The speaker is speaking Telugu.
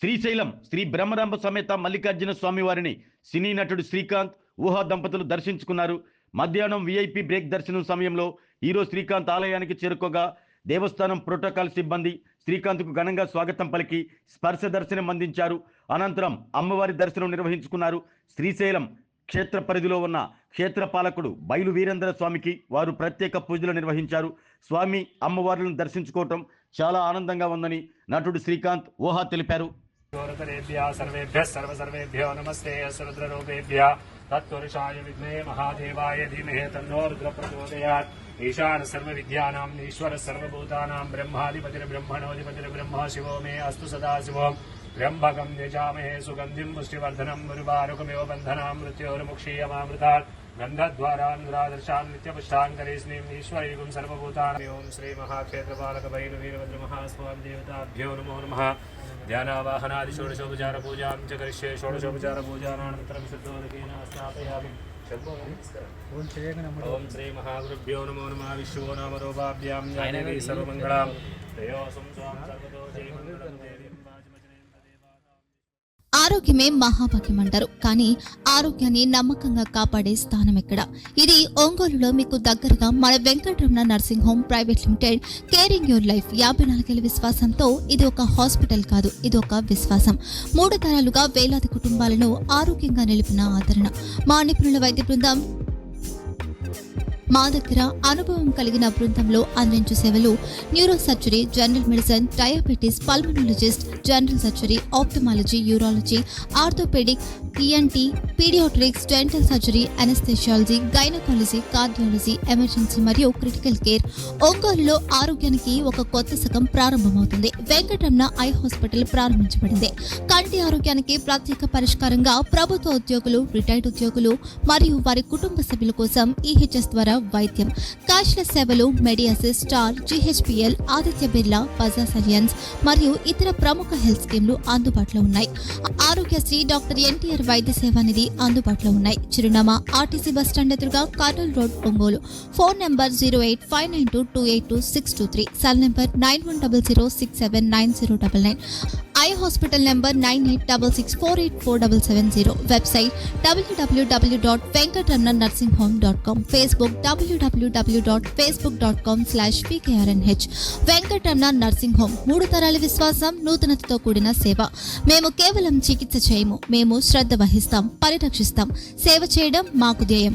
శ్రీశైలం శ్రీ బ్రహ్మరాంబ సమేత మల్లికార్జున స్వామి వారిని సినీ నటుడు శ్రీకాంత్ ఊహా దంపతులు దర్శించుకున్నారు. మధ్యాహ్నం విఐపి బ్రేక్ దర్శనం సమయంలో హీరో శ్రీకాంత్ ఆలయానికి చేరుకోగా దేవస్థానం ప్రోటోకాల్ సిబ్బంది శ్రీకాంత్కు ఘనంగా స్వాగతం పలికి స్పర్శ దర్శనం అందించారు. అనంతరం అమ్మవారి దర్శనం నిర్వహించుకున్నారు. శ్రీశైలం క్షేత్ర పరిధిలో ఉన్న క్షేత్ర పాలకుడు బయలు వీరేంద్ర స్వామికి వారు ప్రత్యేక పూజలు నిర్వహించారు. స్వామి అమ్మవార్లను దర్శించుకోవటం చాలా ఆనందంగా ఉందని నటుడు శ్రీకాంత్ ఊహా తెలిపారు. सर्वेभ्यो नमस्ते रुद्ररूपेभ्यः तत्पुरुषाय विद्महे महादेवाय धीमहि तन्नो रुद्रः प्रचोदयात्। ईशान सर्वविद्यानां ईश्वर सर्वभूतानां ब्रह्माधिपतिर्ब्रह्मणोऽधिपतिर्ब्रह्म शिवो मे अस्तु सदा शिवम् त्र्यम्बकं यजामहे सुगन्धिं पुष्टिवर्धनं गुरुवारुकमिव बन्धनां मृत्योर्मुक्षीयमामृतात् गन्धद्वारानुरादर्शान् नित्यपुष्टाङ्करेऽस्मिन् ईश्वरयुगं सर्वभूतानां ओं श्री महाक्षेत्रपालक भैरवीरभद्र महास्वामी देवताभ्यो नमो नमः। ध्यानावाहनादि षोडशोपचार पूजां च करिष्ये। षोडशोपचार पूजानानन्तरं शुद्धोदकेन स्नापयामि। ओं श्री महागुरुभ्यो नमो नमः। विश्वो नाम रूपाभ्यां ज्ञानेन सर्वमङ्गलां त्रयोसं स्वां सर्वतो जयमङ्गलं देवीं ఆరోగ్యమే మహాభాగ్యం అంటారు. కానీ ఆరోగ్యాన్ని నమ్మకంగా కాపాడే స్థానం ఎక్కడ? ఇది ఒంగోలులో మీకు దగ్గరగా మన Venkataramana nursing home private limited. Caring your life 54 ఏళ్ల విశ్వాసంతో ఇది ఒక హాస్పిటల్ కాదు, ఇది ఒక విశ్వాసం. 3 తరాలుగా వేలాది కుటుంబాలను ఆరోగ్యంగా నిలిపిన ఆదరణ. మా నిపుణుల వైద్య బృందం మా దగ్గర అనుభవం కలిగిన బృందంలో అందించే సేవలు neuro surgery, general medicine, diabetes, pulmonologist, general surgery, ophthalmology, urology, orthopaedic, ENT, paediatrics, dental surgery, anaesthesiology, gynaecology, cardiology, emergency మరియు క్రిటికల్ కేర్. ఒంగోలులో ఆరోగ్యానికి ఒక కొత్త శకం ప్రారంభమవుతుంది. వెంకటరమణ ఐ హాస్పిటల్ ప్రారంభించబడింది. కంటి ఆరోగ్యానికి ప్రత్యేక పరిష్కారంగా ప్రభుత్వ ఉద్యోగులు, రిటైర్డ్ ఉద్యోగులు మరియు వారి కుటుంబ సభ్యుల కోసం ఈహెచ్ఎస్ ద్వారా వైద్యం, క్యాష్లెస్ సేవలు, మెడియాసిస్, స్టార్, జీహెచ్పిఎల్, ఆదిత్య బిర్లా, బజాజ్ అలియన్స్ మరియు ఇతర ప్రముఖ హెల్త్ స్కీమ్లు అందుబాటులో ఉన్నాయి. ఆరోగ్యశ్రీ, డాక్టర్ ఎన్టీఆర్ వైద్య సేవానిధి అందుబాటులో ఉన్నాయి. చిరునామా ఆర్టీసీ బస్టాండ్ ఎదురుగా, Kurnool road, Ongole. Phone number 08592282623, cell number 9100679099, eye hospital number 9866484770, website www.venkatramanarsinghome.com, Facebook www.facebook.com/pkrnh. Venkataramana nursing home, 3 తరాల విశ్వాసం, నూతనతతో కూడిన సేవ. మేము కేవలం చికిత్స చేయము, మేము శ్రద్ధ వహిస్తాం, పరిరక్షిస్తాం. సేవ చేయడం మాకు ధ్యేయం.